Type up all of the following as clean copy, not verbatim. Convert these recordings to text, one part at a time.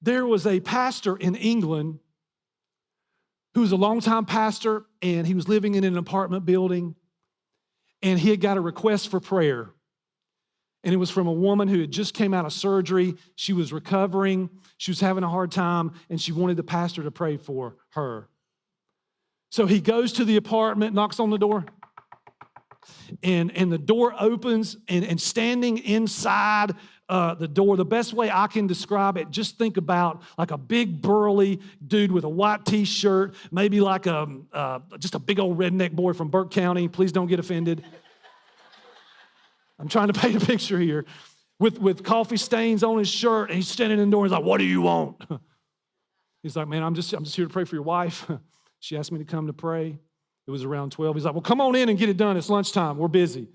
There was a pastor in England who was a longtime pastor, and he was living in an apartment building, and he had got a request for prayer. And it was from a woman who had just came out of surgery. She was recovering. She was having a hard time, and she wanted the pastor to pray for her. So he goes to the apartment, knocks on the door, and the door opens, and standing inside the door, the best way I can describe it, just think about like a big burly dude with a white t-shirt, maybe like just a big old redneck boy from Burke County. Please don't get offended. I'm trying to paint a picture here. With coffee stains on his shirt, and he's standing in the door, and he's like, "What do you want?" He's like, "Man, I'm just here to pray for your wife. She asked me to come to pray." It was around 12. He's like, "Well, come on in and get it done. It's lunchtime. We're busy."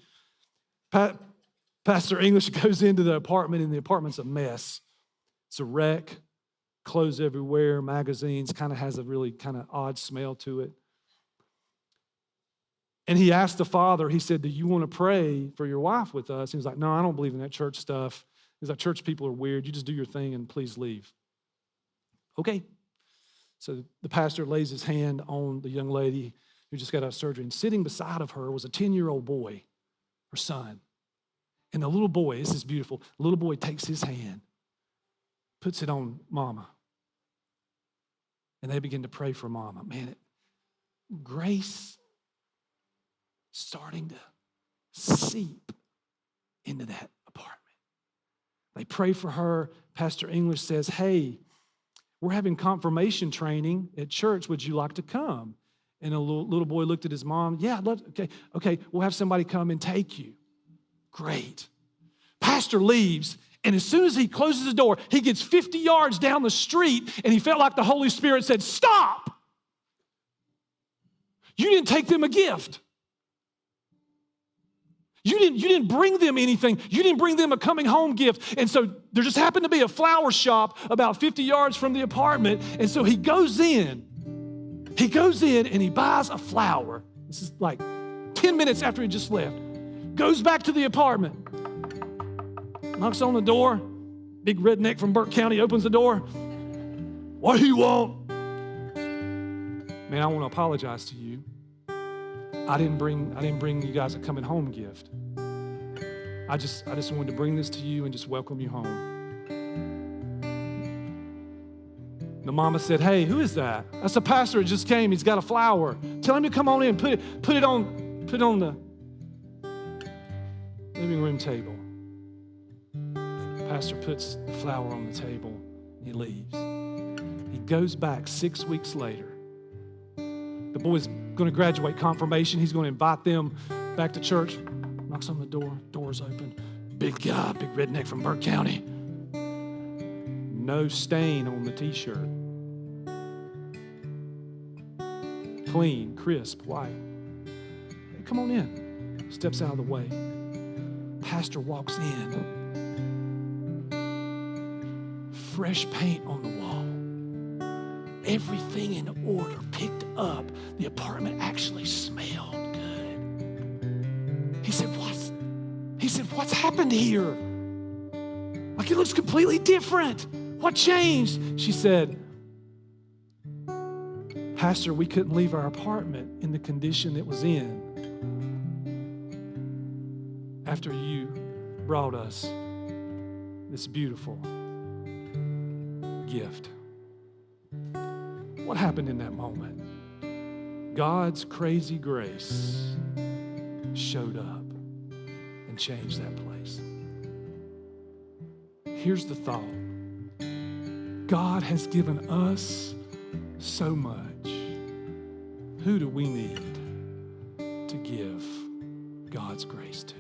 Pastor English goes into the apartment, and the apartment's a mess. It's a wreck, clothes everywhere, magazines, kind of has a really kind of odd smell to it. And he asked the father, he said, "Do you want to pray for your wife with us?" He was like, "No, I don't believe in that church stuff." He's like, "Church people are weird. You just do your thing and please leave." Okay. So the pastor lays his hand on the young lady who just got out of surgery, and sitting beside of her was a 10-year-old boy, her son. And the little boy, this is beautiful, the little boy takes his hand, puts it on Mama, and they begin to pray for Mama. Man, grace starting to seep into that apartment. They pray for her. Pastor English says, "Hey, we're having confirmation training at church. Would you like to come?" And a little boy looked at his mom. "Yeah, okay, we'll have somebody come and take you." Great. Pastor leaves, and as soon as he closes the door, he gets 50 yards down the street, and he felt like the Holy Spirit said, "Stop! You didn't take them a gift. You didn't bring them anything. You didn't bring them a coming home gift." And so there just happened to be a flower shop about 50 yards from the apartment. And so he goes in and he buys a flower. This is like 10 minutes after he just left. Goes back to the apartment. Knocks on the door. Big redneck from Burke County opens the door. "What do you want?" "Man, I want to apologize to you. I didn't bring you guys a coming home gift. I just wanted to bring this to you and just welcome you home." The mama said, "Hey, who is that?" "That's the pastor that just came. He's got a flower. Tell him to come on in. Put it on the living room table." Pastor puts the flower on the table. He leaves. He goes back 6 weeks later. The boy's going to graduate confirmation. He's going to invite them back to church. Knocks on the door. Door's open. Big guy, big redneck from Burke County. No stain on the t-shirt. Clean, crisp, white. "Hey, come on in." Steps out of the way. Pastor walks in. Fresh paint on the wall. Everything in order, picked up. The apartment actually smelled good. He said, "What's happened here? Like, it looks completely different. What changed?" She said, "Pastor, we couldn't leave our apartment in the condition it was in after you brought us this beautiful gift." What happened in that moment? God's crazy grace showed up and changed that place. Here's the thought. God has given us so much. Who do we need to give God's grace to?